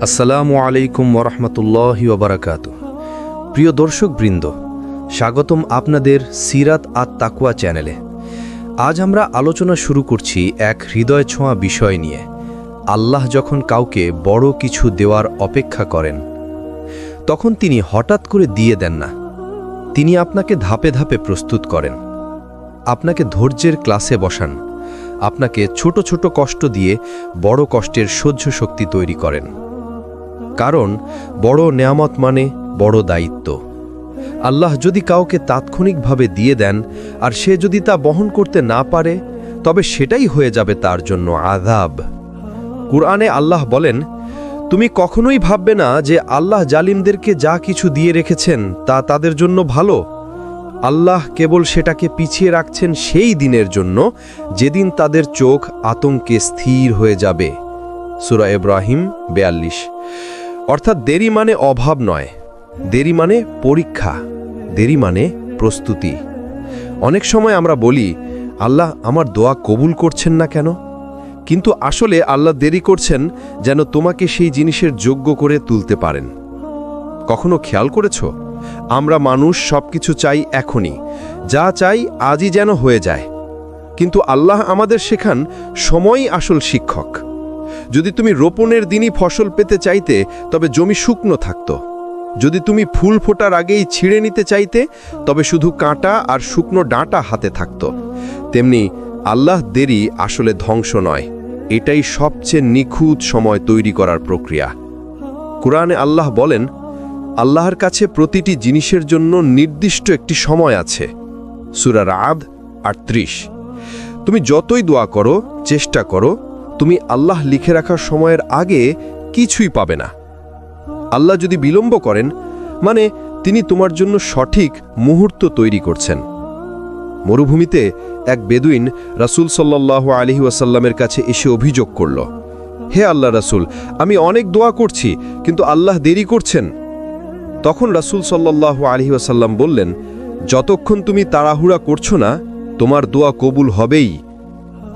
আসসালামু আলাইকুম ওরহমতুল্লাহি ওবারাকাতু। প্রিয় দর্শকবৃন্দ, স্বাগতম আপনাদের সিরাত আত তাকওয়া চ্যানেলে। আজ আমরা আলোচনা শুরু করছি এক হৃদয় ছোঁয়া বিষয় নিয়ে। আল্লাহ যখন কাউকে বড় কিছু দেওয়ার অপেক্ষা করেন, তখন তিনি হঠাৎ করে দিয়ে দেন না। তিনি আপনাকে ধাপে ধাপে প্রস্তুত করেন, আপনাকে ধৈর্যের ক্লাসে বসান, আপনাকে ছোট ছোট কষ্ট দিয়ে বড় কষ্টের সহ্য শক্তি তৈরি করেন। কারণ বড় নেয়ামত মানে বড় দায়িত্ব। আল্লাহ যদি কাউকে তাৎক্ষণিকভাবে দিয়ে দেন আর সে যদি তা বহন করতে না পারে, তবে সেটাই হয়ে যাবে তার জন্য আযাব। কুরআনে আল্লাহ বলেন, তুমি কখনোই ভাববে না যে আল্লাহ জালিমদেরকে যা কিছু দিয়ে রেখেছেন তা তাদের জন্য ভালো। আল্লাহ কেবল সেটাকে পিছিয়ে রাখছেন সেই দিনের জন্য যেদিন তাদের চোখ আতঙ্কে স্থির হয়ে যাবে। সূরা ইব্রাহিম ৪২। অর্থাৎ দেরি মানে অভাব নয়, দেরি মানে পরীক্ষা, দেরি মানে প্রস্তুতি। অনেক সময় আমরা বলি, আল্লাহ আমার দোয়া কবুল করছেন না কেন? কিন্তু আসলে আল্লাহ দেরি করছেন যেন তোমাকে সেই জিনিসের যোগ্য করে তুলতে পারেন। কখনো খেয়াল করেছ, আমরা মানুষ সবকিছু চাই এখনই, যা চাই আজই যেন হয়ে যায়। কিন্তু আল্লাহ আমাদের শেখান সময়ই আসল শিক্ষক। যদি তুমি রোপণের দিনই ফসল পেতে চাইতে, তবে জমি শুকনো থাকত। যদি তুমি ফুল ফোটার আগেই ছিঁড়ে নিতে চাইতে, তবে শুধু কাঁটা আর শুকনো ডাঁটা হাতে থাকত। তেমনি আল্লাহ দেরি আসলে ধ্বংস নয়, এটাই সবচেয়ে নিখুঁত সময় তৈরি করার প্রক্রিয়া। কুরআনে আল্লাহ বলেন, আল্লাহর কাছে প্রতিটি জিনিসের জন্য নির্দিষ্ট একটি সময় আছে। সূরা রাদ ৩৮। তুমি যতই দোয়া করো, চেষ্টা করো, তুমি আল্লাহ লিখে রাখার সময়ের আগে কিছুই পাবে না। আল্লাহ যদি বিলম্ব করেন, মানে তিনি তোমার জন্য সঠিক মুহূর্ত তৈরি করছেন। মরুভূমিতে এক বেদুইন রাসূল সাল্লাল্লাহু আলাইহি ওয়াসাল্লামের কাছে এসে অভিযোগ করল, হে আল্লাহ রাসূল, আমি অনেক দোয়া করছি, কিন্তু আল্লাহ দেরি করছেন। তখন রাসূল সাল্লাল্লাহু আলাইহি ওয়াসাল্লাম বললেন, যতক্ষণ তুমি তাড়াহুড়া করছো না, তোমার দোয়া কবুল হবেই।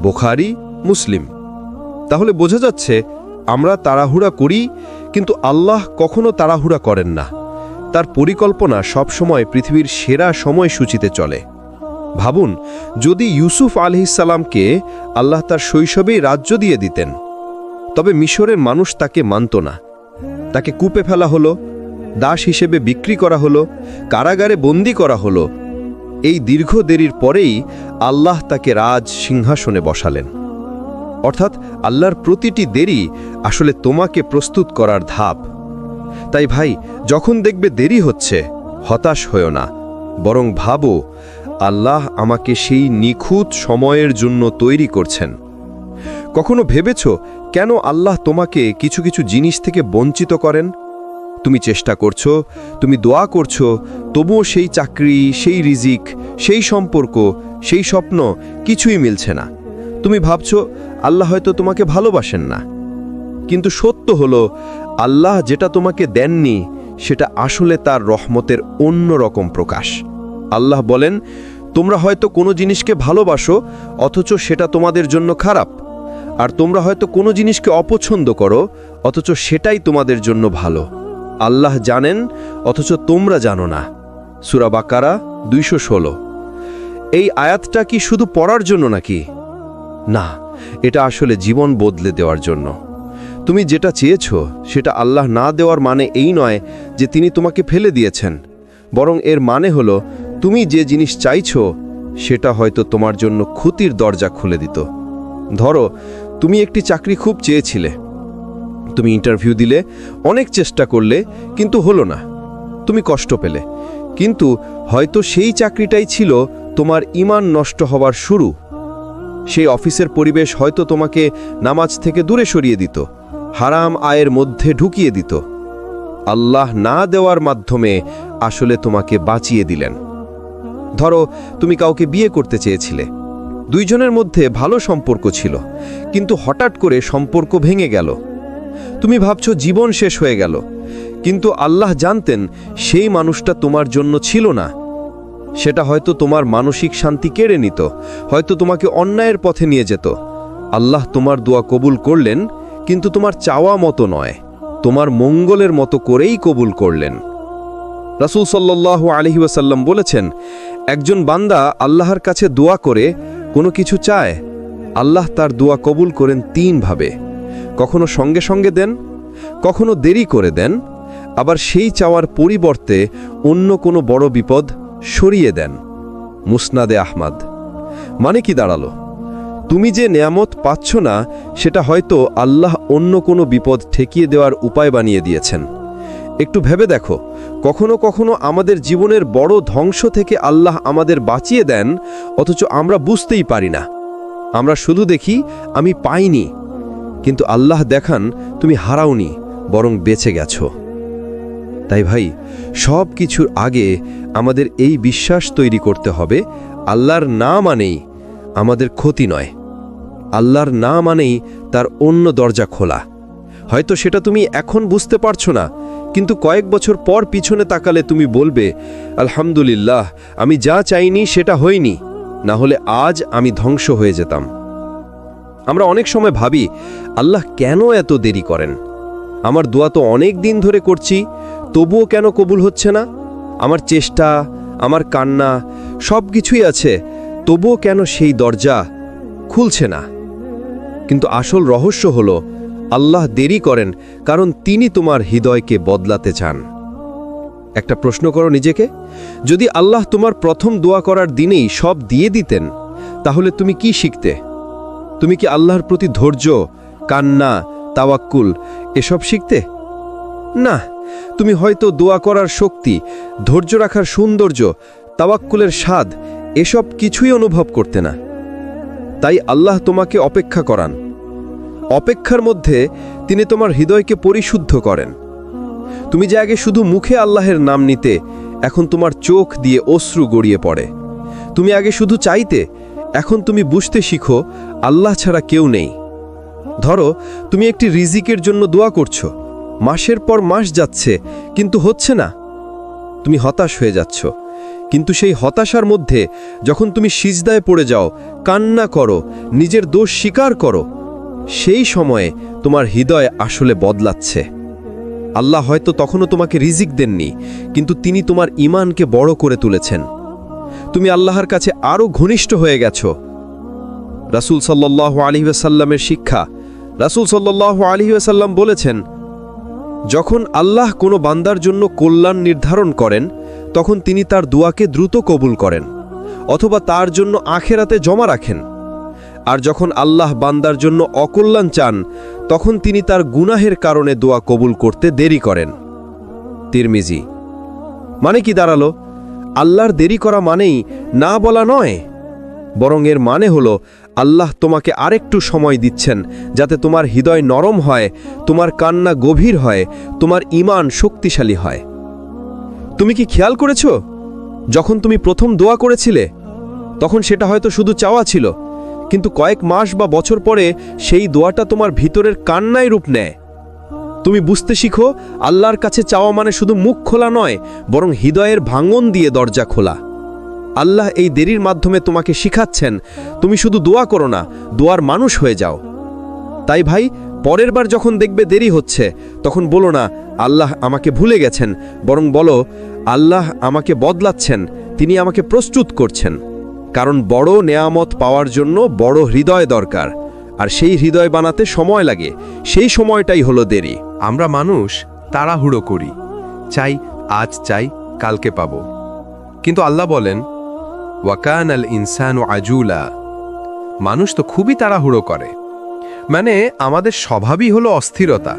বুখারী, মুসলিম। তাহলে বোঝা যাচ্ছে, আমরা তাড়াহুড়া করি, কিন্তু আল্লাহ কখনো তাড়াহুড়া করেন না। তার পরিকল্পনা সবসময় পৃথিবীর সেরা সময়সূচিতে চলে। ভাবুন, যদি ইউসুফ আলাইহিস সালামকে আল্লাহ তার শৈশবেই রাজ্য দিয়ে দিতেন, তবে মিশরের মানুষ তাকে মানত না। তাকে কূপে ফেলা হলো, দাস হিসেবে বিক্রি করা হলো, কারাগারে বন্দী করা হলো। এই দীর্ঘ দেরির পরেই আল্লাহ তাকে রাজ সিংহাসনে বসালেন। অর্থাৎ আল্লাহর প্রতিটি দেরি আসলে তোমাকে প্রস্তুত করার ধাপ। তাই ভাই, যখন দেখবে দেরি হচ্ছে, হতাশ হয়ো না, বরং ভাবো, আল্লাহ আমাকে সেই নিখুঁত সময়ের জন্য তৈরি করছেন। কখনো ভেবেছ কেন আল্লাহ তোমাকে কিছু কিছু জিনিস থেকে বঞ্চিত করেন? তুমি চেষ্টা করছো, তুমি দোয়া করছো, তবুও সেই চাকরি, সেই রিজিক, সেই সম্পর্ক, সেই স্বপ্ন কিছুই মিলছে না। তুমি ভাবছো আল্লাহ হয়তো তোমাকে ভালোবাসেন না। কিন্তু সত্য হলো, আল্লাহ যেটা তোমাকে দেননি, সেটা আসলে তার রহমতের অন্য রকম প্রকাশ। আল্লাহ বলেন, তোমরা হয়তো কোনো জিনিসকে ভালোবাসো, অথচ সেটা তোমাদের জন্য খারাপ। আর তোমরা হয়তো কোনো জিনিসকে অপছন্দ করো, অথচ সেটাই তোমাদের জন্য ভালো। আল্লাহ জানেন, অথচ তোমরা জানো না। সূরা বাকারা ২১৬। এই আয়াতটা কি শুধু পড়ার জন্য নাকি? না, এটা আসলে জীবন বদলে দেওয়ার জন্য। তুমি যেটা চেয়েছো সেটা আল্লাহ না দেওয়ার মানে এই নয় যে তিনি তোমাকে ফেলে দিয়েছেন, বরং এর মানে হলো তুমি যে জিনিস চাইছো সেটা হয়তো তোমার জন্য ক্ষতির দরজা খুলে দিত। ধরো, তুমি একটি চাকরি খুব চেয়েছিলে, তুমি ইন্টারভিউ দিলে, অনেক চেষ্টা করলে, কিন্তু হলো না। তুমি কষ্ট পেলে, কিন্তু হয়তো সেই চাকরিটাই ছিল তোমার ঈমান নষ্ট হওয়ার শুরু। সেই অফিসের পরিবেশ হয়তো তোমাকে নামাজ থেকে দূরে সরিয়ে দিত, হারাম আয়ের মধ্যে ঢুকিয়ে দিত। আল্লাহ না দেওয়ার মাধ্যমে আসলে তোমাকে বাঁচিয়ে দিলেন। ধরো, তুমি কাউকে বিয়ে করতে চেয়েছিলে, দুইজনের মধ্যে ভালো সম্পর্ক ছিল, কিন্তু হঠাৎ করে সম্পর্ক ভেঙে গেল। তুমি ভাবছো জীবন শেষ হয়ে গেল, কিন্তু আল্লাহ জানতেন সেই মানুষটা তোমার জন্য ছিল না। সেটা হয়তো তোমার মানসিক শান্তি কেড়ে নিত, হয়তো তোমাকে অন্যায়ের পথে নিয়ে যেত। আল্লাহ তোমার দোয়া কবুল করলেন, কিন্তু তোমার চাওয়া মতো নয়। তোমার মঙ্গলের মতো করেই কবুল করলেন। রাসূল সাল্লাল্লাহু আলাইহি ওয়াসাল্লাম বলেছেন, একজন বান্দা আল্লাহর কাছে দোয়া করে কোনো কিছু চায়, আল্লাহ তার দোয়া কবুল করেন 3 ভাবে। কখনো সঙ্গে সঙ্গে দেন, কখনো দেরি করে দেন, আবার সেই চাওয়ার পরিবর্তে অন্য কোনো বড় বিপদ সরিয়ে দেন। মুসনাদে আহমদ। মানে কি দাঁড়ালো? তুমি যে নেয়ামত পাচ্ছ না, সেটা হয়তো আল্লাহ অন্য কোনো বিপদ ঠেকিয়ে দেওয়ার উপায় বানিয়ে দিয়েছেন। একটু ভেবে দেখো, কখনো কখনো আমাদের জীবনের বড় ধ্বংস থেকে আল্লাহ আমাদের বাঁচিয়ে দেন, অথচ আমরা বুঝতেই পারি না। আমরা শুধু দেখি আমি পাইনি, কিন্তু আল্লাহ দেখান তুমি হারাওনি, বরং বেঁচে গেছো। তাই ভাই, সব কিছুর আগে আমাদের এই বিশ্বাস তৈরি করতে হবে, আল্লাহর না মানেই আমাদের ক্ষতি নয়, আল্লাহর না মানেই তার অন্য দরজা খোলা। হয়তো সেটা তুমি এখন বুঝতে পারছো না, কিন্তু কয়েক বছর পর পিছনে তাকালে তুমি বলবে, আলহামদুলিল্লাহ, আমি যা চাইনি সেটা হয়নি, না হলে আজ আমি ধ্বংস হয়ে যেতাম। আমরা অনেক সময় ভাবি, আল্লাহ কেন এত দেরি করেন? আমার দোয়া তো অনেক দিন ধরে করছি, তবুও কেন কবুল হচ্ছে না? আমার চেষ্টা, আমার কান্না সব কিছুই আছে, তবুও কেন সেই দরজা খুলছে না? কিন্তু আসল রহস্য হলো, আল্লাহ দেরি করেন কারণ তিনি তোমার হৃদয়কে বদলাতে চান। একটা প্রশ্ন করো নিজেকে, যদি আল্লাহ তোমার প্রথম দোয়া করার দিনেই সব দিয়ে দিতেন, তাহলে তুমি কি শিখতে? তুমি কি আল্লাহর প্রতি ধৈর্য, কান্না, তাওয়াক্কুল এসব শিখতে? না, তুমি হয়তো দোয়া করার শক্তি, ধৈর্য রাখার সৌন্দর্য, তাওয়াক্কুলের স্বাদ এসব কিছুই অনুভব করতে না। তাই আল্লাহ তোমাকে অপেক্ষা করান। অপেক্ষার মধ্যে তিনি তোমার হৃদয়কে পরিশুদ্ধ করেন। তুমি যে আগে শুধু মুখে আল্লাহের নাম নিতে, এখন তোমার চোখ দিয়ে অশ্রু গড়িয়ে পড়ে। তুমি আগে শুধু চাইতে, এখন তুমি বুঝতে শিখো আল্লাহ ছাড়া কেউ নেই। ধরো, তুমি একটি রিজিকের জন্য দোয়া করছো, মাসের পর মাস যাচ্ছে কিন্তু হচ্ছে না। তুমি হতাশ হয়ে যাচ্ছ, কিন্তু সেই হতাশার মধ্যে যখন তুমি সিজদায় পড়ে যাও, কান্না করো, নিজের দোষ স্বীকার করো, সেই সময়ে তোমার হৃদয় আসলে বদলাচ্ছে। আল্লাহ হয়তো তখনও তোমাকে রিজিক দেননি, কিন্তু তিনি তোমার ঈমানকে বড় করে তুলেছেন। তুমি আল্লাহর কাছে আরও ঘনিষ্ঠ হয়ে গেছো। রাসূল সাল্লাল্লাহু আলাইহি ওয়াসাল্লামের শিক্ষা, রাসূল সাল্লাল্লাহু আলাইহি ওয়াসাল্লাম বলেছেন, যখন আল্লাহ কোনো বান্দার জন্য কল্যাণ নির্ধারণ করেন, তখন তিনি তার দোয়াকে দ্রুত কবুল করেন, অথবা তার জন্য আখিরাতে জমা রাখেন। আর যখন আল্লাহ বান্দার জন্য অকল্যাণ চান, তখন তিনি তার গুনাহের কারণে দোয়া কবুল করতে দেরি করেন। তিরমিজি। মানে কি দাঁড়ালো? আল্লাহর দেরি করা মানেই না বলা নয়, বরং এর মানে হলো আল্লাহ তোমাকে আরেকটু সময় দিচ্ছেন, যাতে তোমার হৃদয় নরম হয়, তোমার কান্না গভীর হয়, তোমার ঈমান শক্তিশালী হয়। তুমি কি খেয়াল করেছো, যখন তুমি প্রথম দোয়া করেছিলে, তখন সেটা হয়তো শুধু চাওয়া ছিল, কিন্তু কয়েক মাস বা বছর পরে সেই দোয়াটা তোমার ভিতরের কান্নায় রূপ নেয়। তুমি বুঝতে শিখো, আল্লাহর কাছে চাওয়া মানে শুধু মুখ খোলা নয়, বরং হৃদয়ের ভাঙন দিয়ে দরজা খোলা। আল্লাহ এই দেরির মাধ্যমে তোমাকে শিখাচ্ছেন, তুমি শুধু দোয়া করো না, দোয়ার মানুষ হয়ে যাও। তাই ভাই, পরের বার যখন দেখবে দেরি হচ্ছে, তখন বলো না আল্লাহ আমাকে ভুলে গেছেন, বরং বলো আল্লাহ আমাকে বদলাচ্ছেন, তিনি আমাকে প্রস্তুত করছেন। কারণ বড় নেয়ামত পাওয়ার জন্য বড় হৃদয় দরকার, আর সেই হৃদয় বানাতে সময় লাগে, সেই সময়টাই হলো দেরি। আমরা মানুষ তাড়াহুড়ো করি, চাই আজ চাই কালকে পাবো, কিন্তু আল্লাহ বলেন, ওয়াকান আল ইনসানু আজুলা। মানুষ তো খুবই তাড়াহুড়ো করে, মানে আমাদের স্বভাবই হলো অস্থিরতা।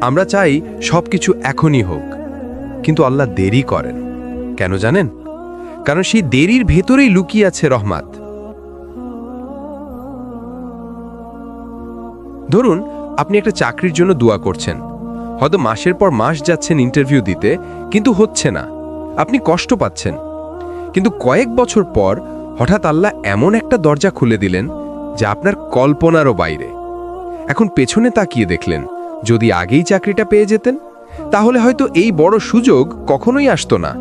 আমরা চাই সবকিছু এখনই হোক, কিন্তু আল্লাহ দেরি করেন। কেন জানেন? কারণ সেই দেরির ভেতরেই লুকিয়ে আছে রহমত। ধরুন, আপনি একটা চাকরির জন্য দোয়া করছেন, হয়তো মাসের পর মাস যাচ্ছেন ইন্টারভিউ দিতে, কিন্তু হচ্ছে না, আপনি কষ্ট পাচ্ছেন। কিন্তু কয়েক বছর পর হঠাৎ আল্লাহ এমন একটা দরজা খুলে দিলেন যা আপনার কল্পনারও বাইরে। এখন পেছনে তাকিয়ে দেখলেন, যদি আগেই চাকরিটা পেয়ে যেতেন, তাহলে হয়তো এই বড় সুযোগ কখনোই আসতো না।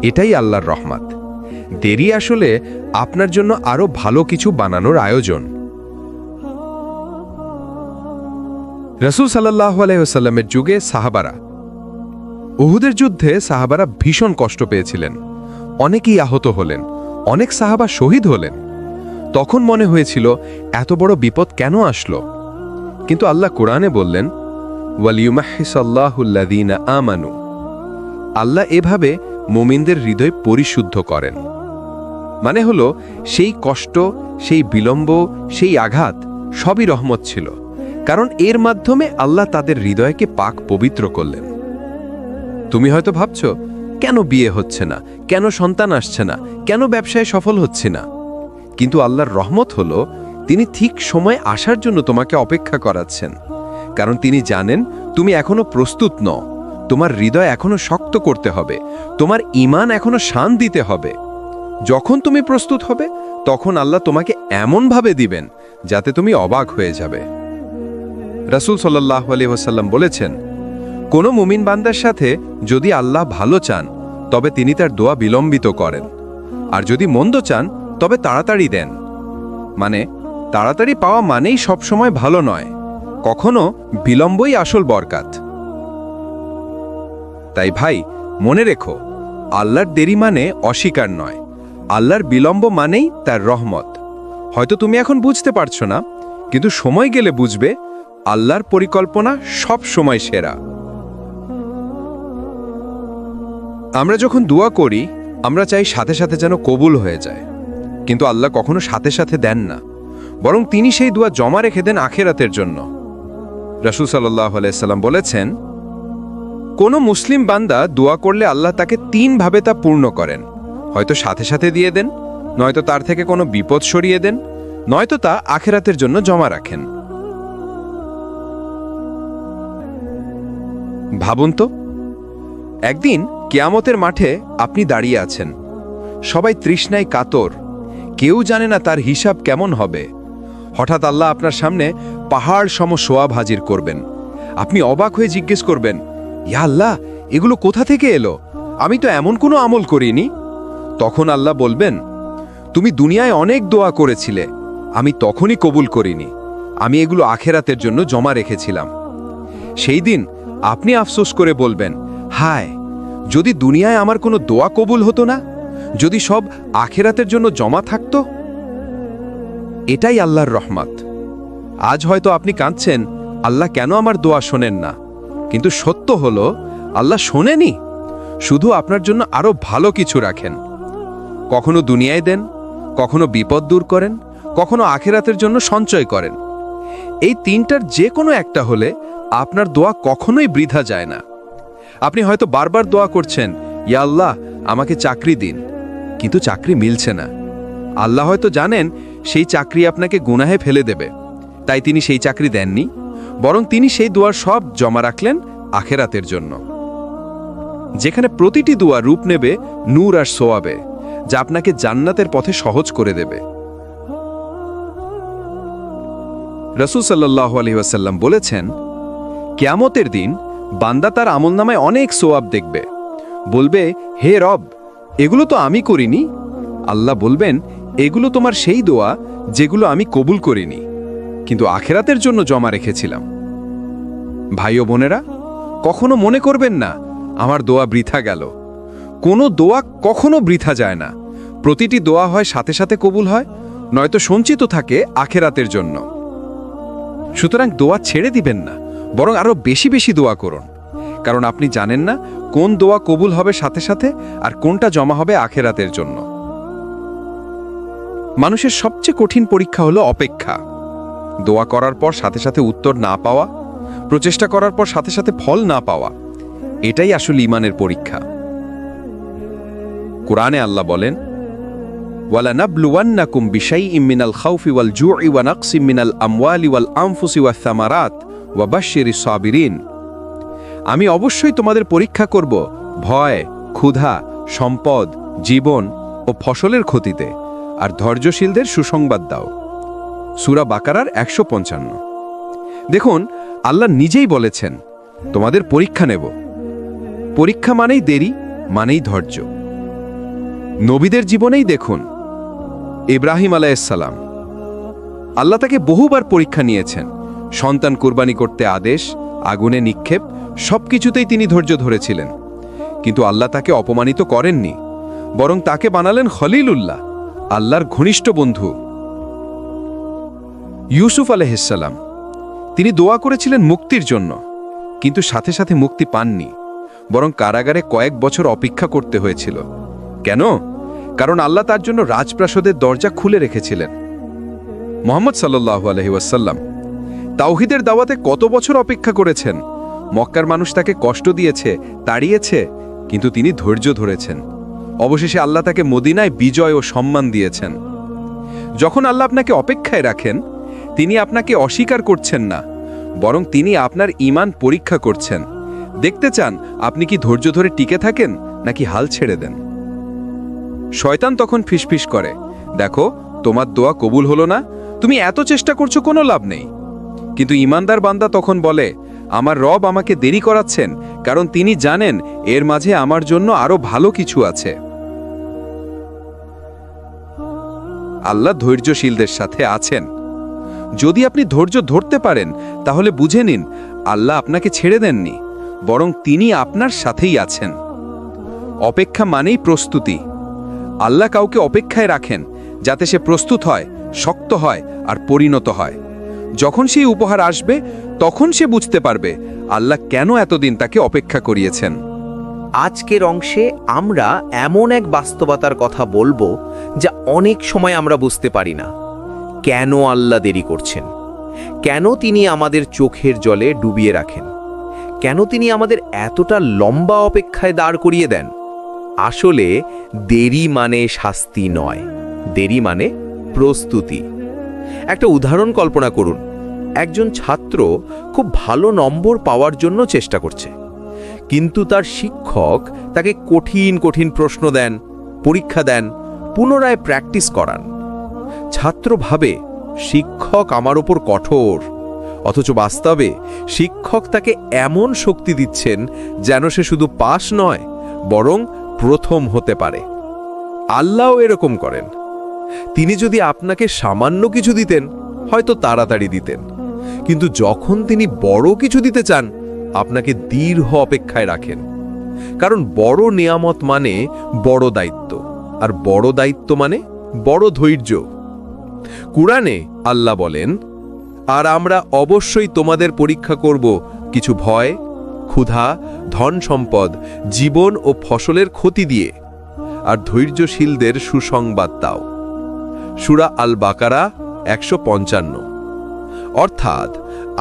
এটাই আল্লাহর রহমত। দেরি আসলে আপনার জন্য আরো ভালো কিছু বানানোর আয়োজন। রাসূল সাল্লাল্লাহু আলাইহি ওয়াসাল্লামের যুগে সাহাবারা উহুদের যুদ্ধে সাহাবারা ভীষণ কষ্ট পেয়েছিলেন, অনেকেই আহত হলেন, অনেক সাহাবা শহীদ হলেন। তখন মনে হয়েছিল এত বড় বিপদ কেন আসলো, কিন্তু আল্লাহ কোরআনে বললেন ওয়ালিউমাহহিসাল্লাহুল্লাযীনা আমানু, আল্লাহ এভাবে মুমিনদের হৃদয় পরিশুদ্ধ করেন। মানে হলো সেই কষ্ট, সেই বিলম্ব, সেই আঘাত সবই রহমত ছিল, কারণ এর মাধ্যমে আল্লাহ তাদের হৃদয়কে পাক পবিত্র করলেন। তুমি হয়তো ভাবছো কেন বিয়ে হচ্ছে না, কেন সন্তান আসছে না, কেন ব্যবসায় সফল হচ্ছে না, কিন্তু আল্লাহর রহমত হলো তিনি ঠিক সময় আসার জন্য তোমাকে অপেক্ষা করাচ্ছেন, কারণ তিনি জানেন তুমি এখনো প্রস্তুত নও, তোমার হৃদয় এখনো শক্ত করতে হবে, তোমার ঈমান এখনো শান দিতে হবে। যখন তুমি প্রস্তুত হবে তখন আল্লাহ তোমাকে এমনভাবে দিবেন যাতে তুমি অবাক হয়ে যাবে। রাসূল সাল্লাল্লাহু আলাইহি ওয়াসাল্লাম বলেছেন, কোনো মুমিন বান্দার সাথে যদি আল্লাহ ভালো চান তবে তিনি তার দোয়া বিলম্বিত করেন, আর যদি মন্দ চান তবে তাড়াতাড়ি দেন। মানে তাড়াতাড়ি পাওয়া মানেই সবসময় ভালো নয়, কখনো বিলম্বই আসল বরকত। তাই ভাই মনে রেখো, আল্লাহর দেরি মানে অস্বীকার নয়, আল্লাহর বিলম্ব মানেই তার রহমত। হয়তো তুমি এখন বুঝতে পারছো না, কিন্তু সময় গেলে বুঝবে আল্লাহর পরিকল্পনা সব সময় সেরা। আমরা যখন দোয়া করি আমরা চাই সাথে সাথে যেন কবুল হয়ে যায়, কিন্তু আল্লাহ কখনো সাথে সাথে দেন না, বরং তিনি সেই দোয়া জমা রেখে দেন আখিরাতের জন্য। রাসূল সাল্লাল্লাহু আলাইহি সাল্লাম বলেছেন, কোনো মুসলিম বান্দা দোয়া করলে আল্লাহ তাকে 3 ভাবে তা পূর্ণ করেন, হয়তো সাথে সাথে দিয়ে দেন, নয়তো তার থেকে কোনো বিপদ সরিয়ে দেন, নয়তো তা আখিরাতের জন্য জমা রাখেন। ভাবুন তো, একদিন কিয়ামতের মাঠে আপনি দাঁড়িয়ে আছেন, সবাই তৃষ্ণায় কাতর, কেউ জানে না তার হিসাব কেমন হবে। হঠাৎ আল্লাহ আপনার সামনে পাহাড় সম সোয়াব হাজির করবেন। আপনি অবাক হয়ে জিজ্ঞেস করবেন, ইয়া আল্লাহ, এগুলো কোথা থেকে এলো? আমি তো এমন কোনো আমল করিনি। তখন আল্লাহ বলবেন, তুমি দুনিয়ায় অনেক দোয়া করেছিলে, আমি তখনই কবুল করিনি, আমি এগুলো আখিরাতের জন্য জমা রেখেছিলাম। সেই দিন আপনি আফসোস করে বলবেন, হায়, যদি দুনিয়ায় আমার কোনো দোয়া কবুল হতো না, যদি সব আখিরাতের জন্য জমা থাকতো। এটাই আল্লাহর রহমত। আজ হয়তো আপনি কাঁদছেন, আল্লাহ কেন আমার দোয়া শোনেন না, কিন্তু সত্য হলো আল্লাহ শোনেনি, শুধু আপনার জন্য আরো ভালো কিছু রাখেন। কখনো দুনিয়ায় দেন, কখনো বিপদ দূর করেন, কখনো আখিরাতের জন্য সঞ্চয় করেন। এই 3টার যে কোনো একটা হলে আপনার দোয়া কখনোই বৃথা যায় না। আপনি হয়তো বারবার দোয়া করছেন, ইয়া আল্লাহ আমাকে চাকরি দিন, কিন্তু চাকরি মিলছে না। আল্লাহ হয়তো জানেন সেই চাকরি আপনাকে গুনাহে ফেলে দেবে, তাই তিনি সেই চাকরি দেননি, বরং তিনি সেই দোয়ার সব জমা রাখলেন আখিরাতের জন্য, যেখানে প্রতিটি দোয়া রূপ নেবে নূর আর সোয়াবে, যা আপনাকে জান্নাতের পথে সহজ করে দেবে। রাসূল সাল্লাল্লাহু আলাইহি ওয়াসাল্লাম বলেছেন, কিয়ামতের দিন বান্দা তার আমলনামায় অনেক সোয়াব দেখবে, বলবে, হে রব, এগুলো তো আমি করিনি। আল্লাহ বলবেন, এগুলো তোমার সেই দোয়া যেগুলো আমি কবুল করিনি, কিন্তু আখিরাতের জন্য জমা রেখেছিলাম। ভাই ও বোনেরা, কখনো মনে করবেন না আমার দোয়া বৃথা গেল। কোনো দোয়া কখনো বৃথা যায় না, প্রতিটি দোয়া হয় সাথে সাথে কবুল হয়, নয়তো সঞ্চিত থাকে আখিরাতের জন্য। সুতরাং দোয়া ছেড়ে দিবেন না, বরং আরো বেশি বেশি দোয়া করুন, কারণ আপনি জানেন না কোন দোয়া কবুল হবে সাথে সাথে আর কোনটা জমা হবে আখিরাতের জন্য। মানুষের সবচেয়ে কঠিন পরীক্ষা হলো অপেক্ষা। দোয়া করার পর সাথে সাথে উত্তর না পাওয়া, প্রচেষ্টা করার পর সাথে সাথে ফল না পাওয়া, এটাই আসলে ঈমানের পরীক্ষা। কোরআনে আল্লাহ বলেন, ওয়ালানাবলুওয়ান্নাকুম বিশাইইম মিনাল খাউফি ওয়াল জুই ওয়া নাকসিম মিনাল আমওয়ালি ওয়াল আনফুসি ওয়াস সামারাত ওয়া বাশশিরিস সাবিরিন। আমি অবশ্যই তোমাদের পরীক্ষা করব ভয়, ক্ষুধা, সম্পদ, জীবন ও ফসলের ক্ষতিতে, আর ধৈর্যশীলদের সুসংবাদ দাও। সূরা বাকারার 155। দেখুন, আল্লাহ নিজেই বলেছেন, তোমাদের পরীক্ষা নেব। পরীক্ষা মানেই দেরি, মানেই ধৈর্য। নবীদের জীবনেই দেখুন, ইব্রাহিম আলাইহিস সালাম, আল্লাহ তাকে বহুবার পরীক্ষা নিয়েছেন, সন্তান কুরবানি করতে আদেশ, আগুনে নিক্ষেপ, সবকিছুতেই তিনি ধৈর্য ধরেছিলেন। কিন্তু আল্লাহ তাকে অপমানিত করেননি, বরং তাকে বানালেন খলিলুল্লাহ, আল্লাহর ঘনিষ্ঠ বন্ধু। ইউসুফ আলাইহিসসালাম, তিনি দোয়া করেছিলেন মুক্তির জন্য, কিন্তু সাথে সাথে মুক্তি পাননি, বরং কারাগারে কয়েক বছর অপেক্ষা করতে হয়েছিল। কেন? কারণ আল্লাহ তার জন্য রাজপ্রাসাদের দরজা খুলে রেখেছিলেন। মুহাম্মদ সাল্লাল্লাহু আলাইহি ওয়াসাল্লাম তাওহীদের দাওয়াতে কত বছর অপেক্ষা করেছেন। মক্কার মানুষ তাকে কষ্ট দিয়েছে, তাড়িয়েছে, কিন্তু তিনি ধৈর্য ধরেছেন। অবশেষে আল্লাহ তাকে মদিনায় বিজয় ও সম্মান দিয়েছেন। যখন আল্লাহ আপনাকে অপেক্ষায় রাখেন, তিনি আপনাকে অস্বীকার করছেন না, বরং তিনি আপনার ঈমান পরীক্ষা করছেন। দেখতে চান আপনি কি ধৈর্য ধরে টিকে থাকেন নাকি হাল ছেড়ে দেন। শয়তান তখন ফিসফিস করে, দেখো তোমার দোয়া কবুল হলো না, তুমি এত চেষ্টা করছো, কোনো লাভ নেই। কিন্তু ঈমানদার বান্দা তখন বলে, আমার রব আমাকে দেরি করাচ্ছেন, কারণ তিনি জানেন এর মাঝে আমার জন্য আরো ভালো কিছু আছে। আল্লাহ ধৈর্যশীলদের সাথে আছেন। যদি আপনি ধৈর্য ধরতে পারেন, তাহলে বুঝে নিন আল্লাহ আপনাকে ছেড়ে দেননি, বরং তিনি আপনার সাথেই আছেন। অপেক্ষা মানেই প্রস্তুতি। আল্লাহ কাউকে অপেক্ষায় রাখেন, যাতে সে প্রস্তুত হয়, শক্ত হয় আর পরিণত হয়। যখন সেই উপহার আসবে, তখন সে বুঝতে পারবে আল্লাহ কেন এতদিন তাকে অপেক্ষা করিয়েছেন। আজকের অংশে আমরা এমন এক বাস্তবতার কথা বলবো যা অনেক সময় আমরা বুঝতে পারি না। কেন আল্লাহ দেরি করছেন? কেন তিনি আমাদের চোখের জলে ডুবিয়ে রাখেন? কেন তিনি আমাদের এতটা লম্বা অপেক্ষায় দাঁড় করিয়ে দেন? আসলে দেরি মানে শাস্তি নয়, দেরি মানে প্রস্তুতি। একটা উদাহরণ কল্পনা করুন। একজন ছাত্র খুব ভালো নম্বর পাওয়ার জন্য চেষ্টা করছে, কিন্তু তার শিক্ষক তাকে কঠিন কঠিন প্রশ্ন দেন, পরীক্ষা দেন, পুনরায় প্র্যাকটিস করান। ছাত্র ভাবে শিক্ষক আমার উপর কঠোর, অথচ বাস্তবে শিক্ষক তাকে এমন শক্তি দিচ্ছেন যেন সে শুধু পাস নয়, বরং প্রথম হতে পারে। আল্লাহও এরকম করেন। তিনি যদি আপনাকে সামান্য কিছু দিতেন, হয়তো তাড়াতাড়ি দিতেন, কিন্তু যখন তিনি বড় কিছু দিতে চান, আপনাকে দীর্ঘ অপেক্ষায় রাখেন। কারণ বড় নিয়ামত মানে বড় দায়িত্ব, আর বড় দায়িত্ব মানে বড় ধৈর্য। কুরআনে আল্লাহ বলেন, আর আমরা অবশ্যই তোমাদের পরীক্ষা করব কিছু ভয়, ক্ষুধা, ধন সম্পদ, জীবন ও ফসলের ক্ষতি দিয়ে, আর ধৈর্যশীলদের সুসংবাদ দাও। সূরা আল বাকারা 155। অর্থাৎ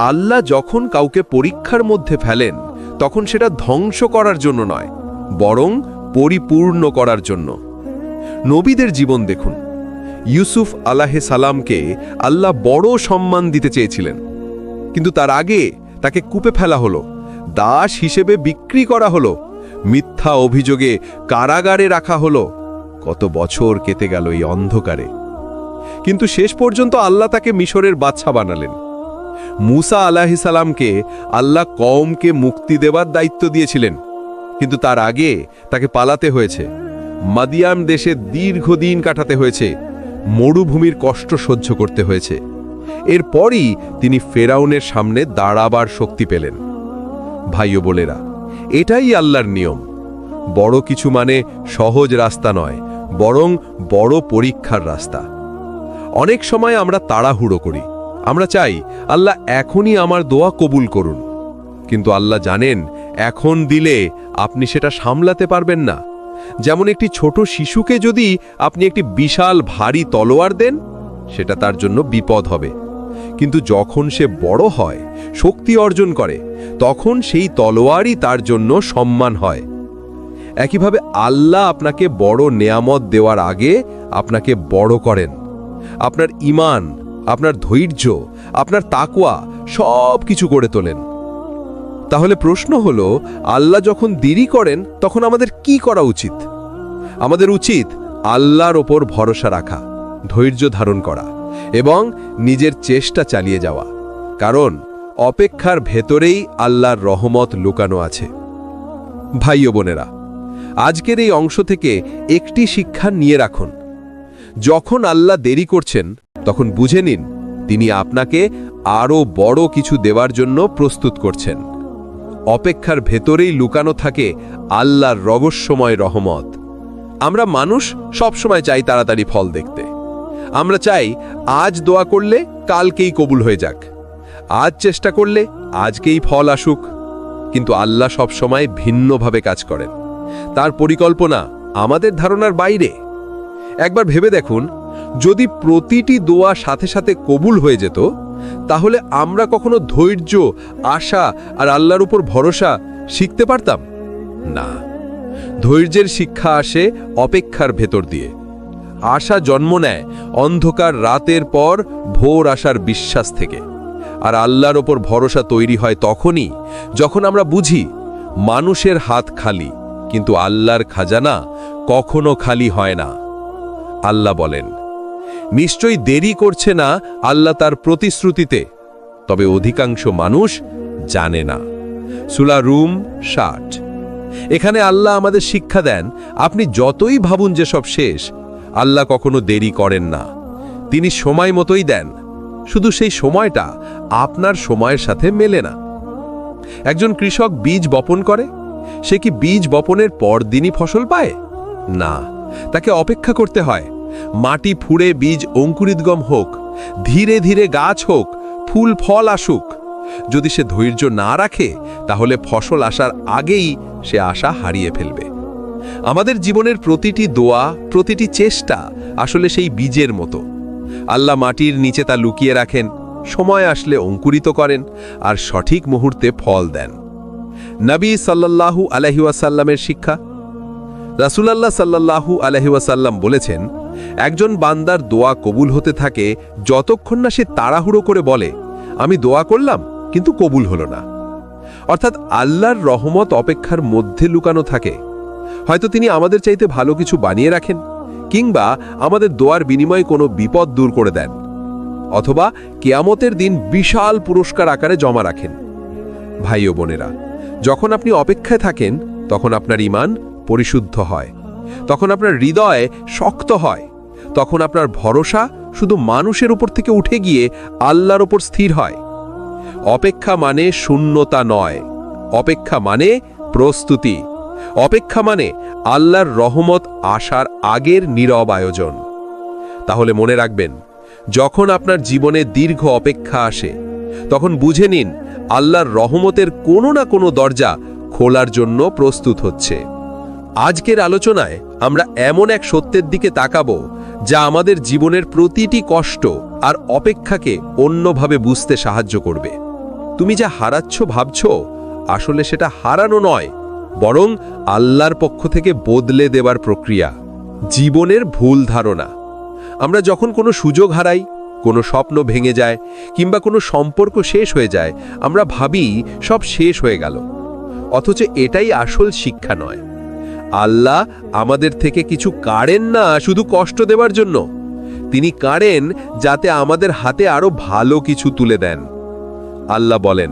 আল্লাহ যখন কাউকে পরীক্ষার মধ্যে ফেলেন, তখন সেটা ধ্বংস করার জন্য নয়, বরং পরিপূর্ণ করার জন্য। নবীদের জীবন দেখুন। ইউসুফ আলাইহিস সালামকে আল্লাহ বড় সম্মান দিতে চেয়েছিলেন, কিন্তু তার আগে তাকে কূপে ফেলা হলো, দাস হিসেবে বিক্রি করা হলো, মিথ্যা অভিযোগে কারাগারে রাখা হলো। কত বছর কেটে গেল এই অন্ধকারে, কিন্তু শেষ পর্যন্ত আল্লাহ তাকে মিশরের বাদশা বানালেন। মুসা আলাইহিস সালামকে আল্লাহ কওমকে মুক্তি দেওয়ার দায়িত্ব দিয়েছিলেন, কিন্তু তার আগে তাকে পালাতে হয়েছে, মাদিয়ান দেশে দীর্ঘদিন কাটাতে হয়েছে, মরুভূমির কষ্ট সহ্য করতে হয়েছে। এরপরই তিনি ফেরাউনের সামনে দাঁড়াবার শক্তি পেলেন। ভাই ও বোনেরা, এটাই আল্লাহর নিয়ম। বড় কিছু মানে সহজ রাস্তা নয়, বরং বড় পরীক্ষার রাস্তা। অনেক সময় আমরা তাড়াহুড়ো করি, আমরা চাই আল্লাহ এখনই আমার দোয়া কবুল করুন, কিন্তু আল্লাহ জানেন এখন দিলে আপনি সেটা সামলাতে পারবেন না। যেমন একটি ছোট শিশুকে যদি আপনি একটি বিশাল ভারী তলোয়ার দেন, সেটা তার জন্য বিপদ হবে, কিন্তু যখন সে বড় হয়, শক্তি অর্জন করে, তখন সেই তলোয়ারই তার জন্য সম্মান হয়। একইভাবে আল্লাহ আপনাকে বড় নেয়ামত দেওয়ার আগে আপনাকে বড় করেন। আপনার ঈমান, আপনার ধৈর্য, আপনার তাকওয়া সব কিছু করে তোলেন। তাহলে প্রশ্ন হলো, আল্লাহ যখন দেরি করেন তখন আমাদের কি করা উচিত? আমাদের উচিত আল্লাহর ওপর ভরসা রাখা, ধৈর্য ধারণ করা এবং নিজের চেষ্টা চালিয়ে যাওয়া, কারণ অপেক্ষার ভেতরেই আল্লাহর রহমত লুকানো আছে। ভাই ও বোনেরা, আজকের এই অংশ থেকে একটি শিক্ষা নিয়ে রাখুন। যখন আল্লাহ দেরি করছেন, তখন বুঝে নিন তিনি আপনাকে আরও বড় কিছু দেওয়ার জন্য প্রস্তুত করছেন। অপেক্ষার ভেতরেই লুকানো থাকে আল্লাহর রহস্যময় রহমত। আমরা মানুষ সবসময় চাই তাড়াতাড়ি ফল দেখতে। আমরা চাই আজ দোয়া করলে কালকেই কবুল হয়ে যাক, আজ চেষ্টা করলে আজকেই ফল আসুক। কিন্তু আল্লাহ সবসময় ভিন্নভাবে কাজ করেন। তার পরিকল্পনা আমাদের ধারণার বাইরে। একবার ভেবে দেখুন, যদি প্রতিটি দোয়া সাথে সাথে কবুল হয়ে যেত, তাহলে আমরা কখনো ধৈর্য, আশা আর আল্লাহর উপর ভরসা শিখতে পারতাম না। ধৈর্যের শিক্ষা আসে অপেক্ষার ভেতর দিয়ে। আশা জন্ম নেয় অন্ধকার রাতের পর ভোর আসার বিশ্বাস থেকে। আর আল্লাহর ওপর ভরসা তৈরি হয় তখনই যখন আমরা বুঝি মানুষের হাত খালি, কিন্তু আল্লাহর খাজানা কখনো খালি হয় না। আল্লাহ বলেন, নিশ্চয়ই দেরি করছে না আল্লাহ তার প্রতিশ্রুতিতে, তবে অধিকাংশ মানুষ জানে না। সূরা রুম 60। এখানে আল্লাহ আমাদের শিক্ষা দেন, আপনি যতই ভাবুন যে সব শেষ, আল্লাহ কখনো দেরি করেন না। তিনি সময় মতোই দেন, শুধু সেই সময়টা আপনার সময়ের সাথে মেলে না। একজন কৃষক বীজ বপন করে, সে কি বীজ বপনের পর দিনই ফসল পায়? না, তাকে অপেক্ষা করতে হয়। মাটি ফুঁড়ে বীজ অঙ্কুরিতগম হোক, ধীরে ধীরে গাছ হোক, ফুল ফল আসুক। যদি সে ধৈর্য না রাখে, তাহলে ফসল আসার আগেই সে আশা হারিয়ে ফেলবে। আমাদের জীবনের প্রতিটি দোয়া, প্রতিটি চেষ্টা আসলে সেই বীজের মতো। আল্লাহ মাটির নিচে তা লুকিয়ে রাখেন, সময় আসলে অঙ্কুরিত করেন আর সঠিক মুহূর্তে ফল দেন। নবী সাল্লাল্লাহু আলাইহি ওয়াসাল্লামের শিক্ষা। রাসূলুল্লাহ সাল্লাল্লাহু আলাইহি ওয়াসাল্লাম বলেছেন, একজন বান্দার দোয়া কবুল হতে থাকে যতক্ষণ না সে তাড়াহুড়ো করে বলে, আমি দোয়া করলাম কিন্তু কবুল হলো না। অর্থাৎ আল্লাহর রহমত অপেক্ষার মধ্যে লুকানো থাকে। হয়তো তিনি আমাদের চাইতে ভালো কিছু বানিয়ে রাখেন, কিংবা আমাদের দোয়ার বিনিময়ে কোনো বিপদ দূর করে দেন, অথবা কিয়ামতের দিন বিশাল পুরস্কার আকারে জমা রাখেন। ভাই ও বোনেরা, যখন আপনি অপেক্ষায় থাকেন, তখন আপনার ঈমান পরিশুদ্ধ হয়, তখন আপনার হৃদয় শক্ত হয়, তখন আপনার ভরসা শুধু মানুষের উপর থেকে উঠে গিয়ে আল্লাহর উপর স্থির হয়। অপেক্ষা মানে শূন্যতা নয়, অপেক্ষা মানে প্রস্তুতি। অপেক্ষা মানে আল্লাহর রহমত আসার আগের নীরব আয়োজন। তাহলে মনে রাখবেন, যখন আপনার জীবনে দীর্ঘ অপেক্ষা আসে, তখন বুঝে নিন আল্লাহর রহমতের কোনো না কোনো দরজা খোলার জন্য প্রস্তুত হচ্ছে। আজকের আলোচনায় আমরা এমন এক সত্যের দিকে তাকাবো, যা আমাদের জীবনের প্রতিটি কষ্ট আর অপেক্ষাকে অন্যভাবে বুঝতে সাহায্য করবে। তুমি যা হারাচ্ছ ভাবছ, আসলে সেটা হারানো নয়, বরং আল্লাহর পক্ষ থেকে বদলে দেবার প্রক্রিয়া। জীবনের ভুল ধারণা। আমরা যখন কোনো সুযোগ হারাই, কোনো স্বপ্ন ভেঙে যায়, কিংবা কোনো সম্পর্ক শেষ হয়ে যায়, আমরা ভাবি সব শেষ হয়ে গেল। অথচ এটাই আসল শিক্ষা নয়। আল্লাহ আমাদের থেকে কিছু কাড়েন না শুধু কষ্ট দেওয়ার জন্য, তিনি কাড়েন যাতে আমাদের হাতে আরো ভালো কিছু তুলে দেন। আল্লাহ বলেন,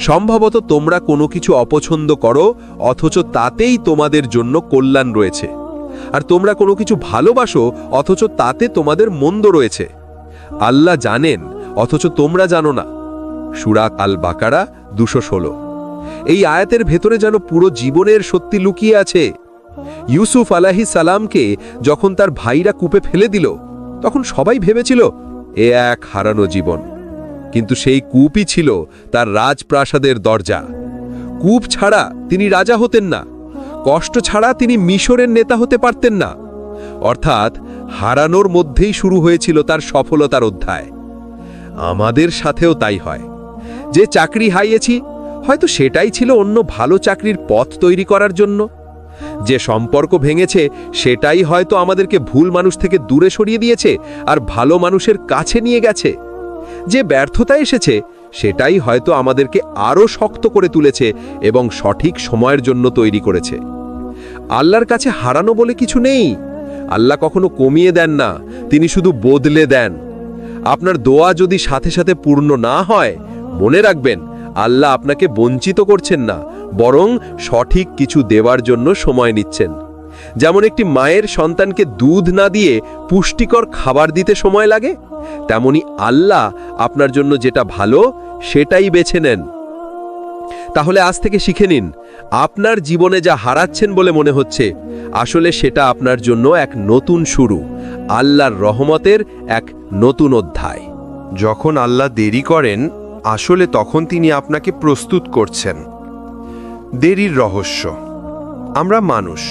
সম্ভবত তোমরা কোনো কিছু অপছন্দ করো, অথচ তাতেই তোমাদের জন্য কল্যাণ রয়েছে। আর তোমরা কোনো কিছু ভালোবাসো, অথচ তাতে তোমাদের মন্দ রয়েছে। আল্লাহ জানেন, অথচ তোমরা জানো না। সূরা আল বাকারা 216। এই আয়াতের ভেতরে যেন পুরো জীবনের সত্যি লুকিয়ে আছে। ইউসুফ আলাইহিস সালামকে যখন তার ভাইরা কূপে ফেলে দিল, তখন সবাই ভেবেছিল এ এক হারানো জীবন। কিন্তু সেই কূপই ছিল তার রাজপ্রাসাদের দরজা। কূপ ছাড়া তিনি রাজা হতেন না, কষ্ট ছাড়া তিনি মিশরের নেতা হতে পারতেন না। অর্থাৎ হারানোর মধ্যেই শুরু হয়েছিল তার সফলতার অধ্যায়। আমাদের সাথেও তাই হয়। যে চাকরি হারিয়েছি, হয়তো সেটাই ছিল অন্য ভালো চাকরির পথ তৈরি করার জন্য। যে সম্পর্ক ভেঙেছে, সেটাই হয়তো আমাদেরকে ভুল মানুষ থেকে দূরে সরিয়ে দিয়েছে আর ভালো মানুষের কাছে নিয়ে গেছে। যে ব্যর্থতা এসেছে, সেটাই হয়তো আমাদেরকে আরও শক্ত করে তুলেছে এবং সঠিক সময়ের জন্য তৈরি করেছে। আল্লাহর কাছে হারানো বলে কিছু নেই। আল্লাহ কখনো কমিয়ে দেন না, তিনি শুধু বদলে দেন। আপনার দোয়া যদি সাথে সাথে পূর্ণ না হয়, মনে রাখবেন আল্লাহ আপনাকে বঞ্চিত করছেন না, বরং সঠিক কিছু দেওয়ার জন্য সময় নিচ্ছেন। যেমন একটি মায়ের সন্তানকে দুধ না দিয়ে পুষ্টিকর খাবার দিতে সময় লাগে, তেমনি আল্লাহ আপনার জন্য যেটা ভালো সেটাই বেছে নেন। তাহলে আজ থেকে শিখে নিন, আপনার জীবনে যা হারাচ্ছেন বলে মনে হচ্ছে, আসলে সেটা আপনার জন্য এক নতুন শুরু, আল্লাহর রহমতের এক নতুন অধ্যায়। যখন আল্লাহ দেরি করেন, আসলে তখন তিনি আপনাকে প্রস্তুত করছেন। দেরির রহস্য। আমরা মানুষ,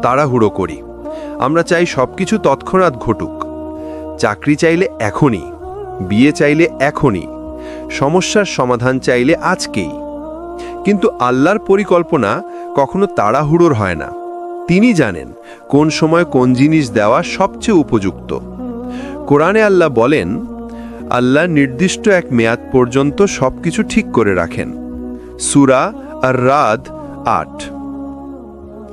তাড়াহুড়ো করি। আমরা চাই সবকিছু তৎক্ষণাৎ ঘটুক। চাকরি চাইলে এখনই, বিয়ে চাইলে এখনই, সমস্যার সমাধান চাইলে আজকেই। কিন্তু আল্লাহর পরিকল্পনা কখনো তাড়াহুড়োর হয় না। তিনি জানেন কোন সময় কোন জিনিস দেওয়া সবচেয়ে উপযুক্ত। কোরআনে আল্লাহ বলেন, আল্লাহ নির্দিষ্ট এক মেয়াদ পর্যন্ত সবকিছু ঠিক করে রাখেন। সূরা আর-রাদ ৮।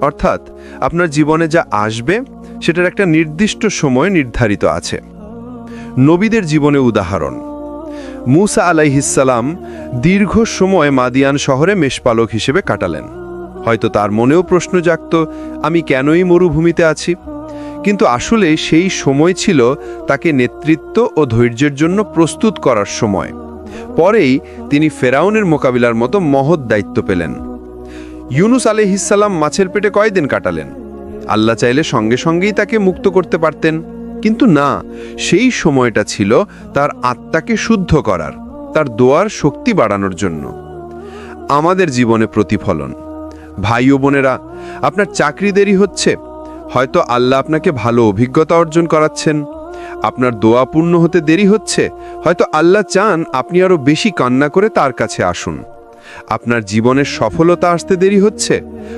অর্থাৎ আপনার জীবনে যা আসবে সেটার একটা নির্দিষ্ট সময় নির্ধারিত আছে। নবীদের জীবনে উদাহরণ। মূসা আলাইহিসসালাম দীর্ঘ সময় মাদিয়ান শহরে মেষপালক হিসেবে কাটালেন। হয়তো তার মনেও প্রশ্ন জাগত, আমি কেনই মরুভূমিতে আছি? কিন্তু আসলে সেই সময় ছিল তাকে নেতৃত্ব ও ধৈর্যের জন্য প্রস্তুত করার সময়। পরেই তিনি ফেরাউনের মোকাবিলার মতো মহৎ দায়িত্ব পেলেন। ইউনুস আলাইহিসসালাম মাছের পেটে কয়দিন কাটালেন? আল্লাহ চাইলে সঙ্গে সঙ্গেই তাকে মুক্ত করতে পারতেন, কিন্তু না, সেই সময়টা ছিল তার আত্মাকে শুদ্ধ করার, তার দোয়ার শক্তি বাড়ানোর জন্য। আমাদের জীবনে প্রতিফলন। ভাই ও বোনেরা, আপনার চাকরি দেরি হচ্ছে, হয়তো আল্লাহ আপনাকে ভালো অভিজ্ঞতা অর্জন করাচ্ছেন। আপনার দোয়া পূর্ণ হতে দেরি হচ্ছে, হয়তো আল্লাহ চান আপনি আরো বেশি কান্না করে তার কাছে আসুন। আপনার জীবনের সফলতা আসতে দেরি হচ্ছে,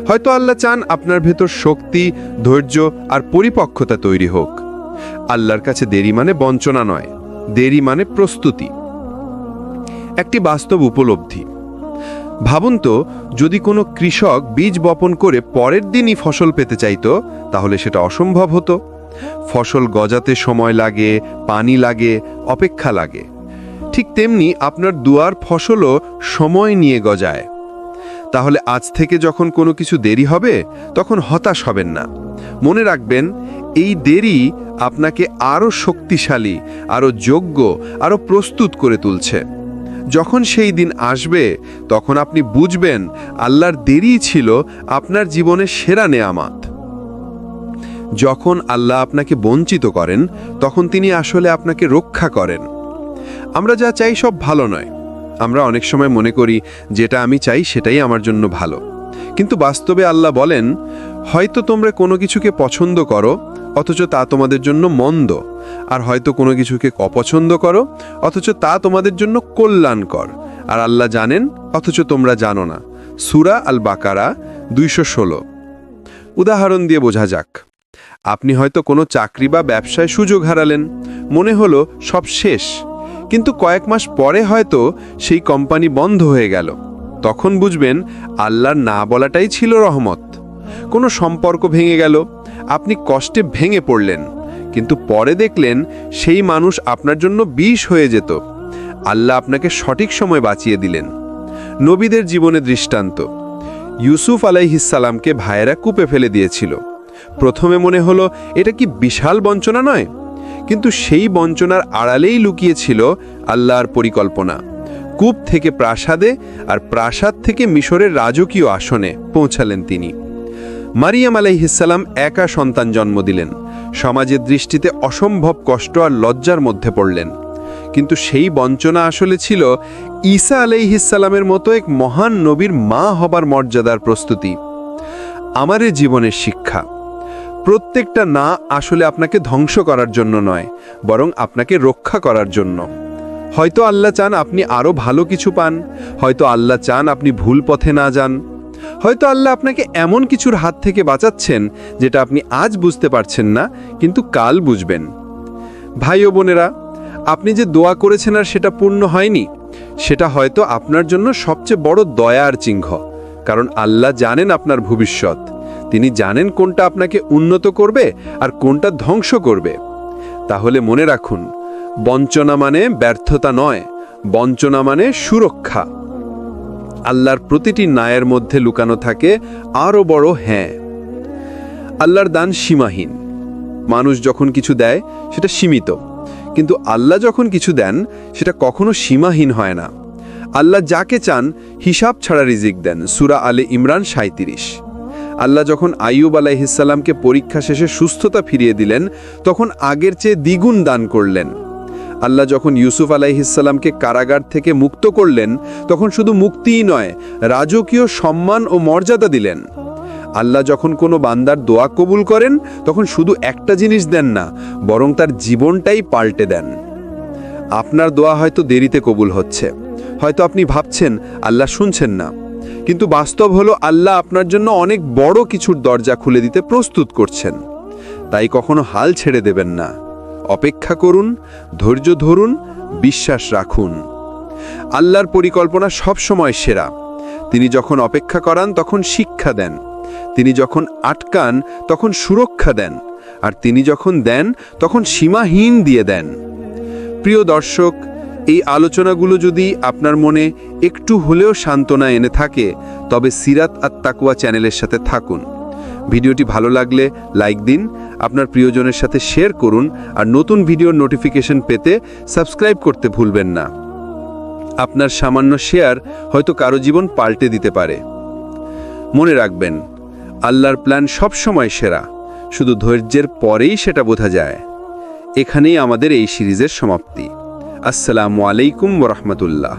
হয়তো আল্লাহ চান আপনার ভেতর শক্তি, ধৈর্য আর পরিপক্কতা তৈরি হোক। আল্লাহর কাছে দেরি মানে বঞ্চনা নয়, দেরি মানে প্রস্তুতি। একটি বাস্তব উপলব্ধি। ভাবুন তো, যদি কোনো কৃষক বীজ বপন করে পরের দিনই ফসল পেতে চাইতো, তাহলে সেটা অসম্ভব হতো। ফসল গজাতে সময় লাগে, পানি লাগে, অপেক্ষা লাগে। ঠিক তেমনি আপনার দুয়ার ফসলও সময় নিয়ে গজায়। তাহলে আজ থেকে যখন কোনো কিছু দেরি হবে, তখন হতাশ হবেন না। মনে রাখবেন, এই দেরি আপনাকে আরও শক্তিশালী, আরও যোগ্য, আরও প্রস্তুত করে তুলছে। যখন সেই দিন আসবে, তখন আপনি বুঝবেন আল্লাহর দেরি ছিল আপনার জীবনের সেরা নেয়ামত। যখন আল্লাহ আপনাকে বঞ্চিত করেন, তখন তিনি আসলে আপনাকে রক্ষা করেন। আমরা যা চাই সব ভালো নয়। আমরা অনেক সময় মনে করি যেটা আমি চাই সেটাই আমার জন্য ভালো, কিন্তু বাস্তবে আল্লাহ বলেন, হয়তো তোমরা কোনো কিছুকে পছন্দ করো অথচ তা তোমাদের জন্য মন্দ, আর হয়তো কোনো কিছুকে অপছন্দ করো অথচ তা তোমাদের জন্য কল্যাণকর, আর আল্লাহ জানেন অথচ তোমরা জানো না। সূরা আল বাকারা 216। উদাহরণ দিয়ে বোঝা যাক। আপনি হয়তো কোনো চাকরি বা ব্যবসায় সুযোগ হারালেন, মনে হলো সব শেষ, কিন্তু কয়েক মাস পরে হয়তো সেই কোম্পানি বন্ধ হয়ে গেল। তখন বুঝবেন আল্লাহর না বলাটাই ছিল রহমত। কোনো সম্পর্ক ভেঙে গেল, আপনি কষ্টে ভেঙে পড়লেন, কিন্তু পরে দেখলেন সেই মানুষ আপনার জন্য বিষ হয়ে যেত। আল্লাহ আপনাকে সঠিক সময় বাঁচিয়ে দিলেন। নবীদের জীবনে দৃষ্টান্ত। ইউসুফ আলাইহিসসালামকে ভাইয়েরা কূপে ফেলে দিয়েছিল। প্রথমে মনে হলো এটা কি বিশাল বঞ্চনা নয়, কিন্তু সেই বঞ্চনার আড়ালেই লুকিয়েছিল আল্লাহর পরিকল্পনা। কূপ থেকে প্রাসাদে, আর প্রাসাদ থেকে মিশরের রাজকীয় আসনে পৌঁছালেন তিনি। মারিয়াম আলাইহিসসালাম একা সন্তান জন্ম দিলেন। সমাজের দৃষ্টিতে অসম্ভব কষ্ট আর লজ্জার মধ্যে পড়লেন, কিন্তু সেই বঞ্চনা আসলে ছিল ঈসা আলাইহিসসালামের মতো এক মহান নবীর মা হবার মর্যাদার প্রস্তুতি। আমাদের জীবনের শিক্ষা। প্রত্যেকটা না আসলে আপনাকে ধ্বংস করার জন্য নয়, বরং আপনাকে রক্ষা করার জন্য। হয়তো আল্লাহ চান আপনি আরো ভালো কিছু পান, হয়তো আল্লাহ চান আপনি ভুল পথে না যান, হয়তো আল্লাহ আপনাকে এমন কিছুর হাত থেকে বাঁচাচ্ছেন যেটা আপনি আজ বুঝতে পারছেন না, কিন্তু কাল বুঝবেন। ভাই ও বোনেরা, আপনি যে দোয়া করেছেন আর সেটা পূর্ণ হয়নি, সেটা হয়তো আপনার জন্য সবচেয়ে বড় দয়ার চিহ্ন। কারণ আল্লাহ জানেন আপনার ভবিষ্যৎ। তিনি জানেন কোনটা আপনাকে উন্নত করবে আর কোনটা ধ্বংস করবে। তাহলে মনে রাখুন, বঞ্চনা মানে ব্যর্থতা নয়, বঞ্চনা মানে সুরক্ষা। আল্লাহর প্রতিটি ন্যায়ের মধ্যে লুকানো থাকে আরও বড় হ্যাঁ। আল্লাহর দান সীমাহীন। মানুষ যখন কিছু দেয় সেটা সীমিত, কিন্তু আল্লাহ যখন কিছু দেন সেটা কখনো সীমাহীন হয় না। আল্লাহ যাকে চান হিসাব ছাড়া রিজিক দেন। সূরা আলে ইমরান 37। আল্লাহ যখন আইয়ুব আলাইহিসসালামকে পরীক্ষা শেষে সুস্থতা ফিরিয়ে দিলেন, তখন আগের চেয়ে দ্বিগুণ দান করলেন। আল্লাহ যখন ইউসুফ আলাইহিসসালামকে কারাগার থেকে মুক্ত করলেন, তখন শুধু মুক্তিই নয়, রাজকীয় সম্মান ও মর্যাদা দিলেন। আল্লাহ যখন কোনো বান্দার দোয়া কবুল করেন, তখন শুধু একটা জিনিস দেন না, বরং তার জীবনটাই পাল্টে দেন। আপনার দোয়া হয়তো দেরিতে কবুল হচ্ছে, হয়তো আপনি ভাবছেন আল্লাহ শুনছেন না, কিন্তু বাস্তব হলো আল্লাহ আপনার জন্য অনেক বড় কিছুর দরজা খুলে দিতে প্রস্তুত করছেন। তাই কখনো হাল ছেড়ে দেবেন না। অপেক্ষা করুন, ধৈর্য ধরুন, বিশ্বাস রাখুন। আল্লাহর পরিকল্পনা সবসময় সেরা। তিনি যখন অপেক্ষা করান তখন শিক্ষা দেন, তিনি যখন আটকান তখন সুরক্ষা দেন, আর তিনি যখন দেন তখন সীমাহীন দিয়ে দেন। প্রিয় দর্শক, এই আলোচনাগুলো যদি আপনার মনে একটু হলেও সান্ত্বনা এনে থাকে, তবে সিরাত আত তাকওয়া চ্যানেলের সাথে থাকুন। ভিডিওটি ভালো লাগলে লাইক দিন, আপনার প্রিয়জনের সাথে শেয়ার করুন, আর নতুন ভিডিওর নোটিফিকেশন পেতে সাবস্ক্রাইব করতে ভুলবেন না। আপনার সামান্য শেয়ার হয়তো কারো জীবন পাল্টে দিতে পারে। মনে রাখবেন, আল্লাহর প্ল্যান সবসময় সেরা, শুধু ধৈর্যের পরেই সেটা বোঝা যায়। এখানেই আমাদের এই সিরিজের সমাপ্তি। আসসালামু আলাইকুম ওয়া রাহমাতুল্লাহ।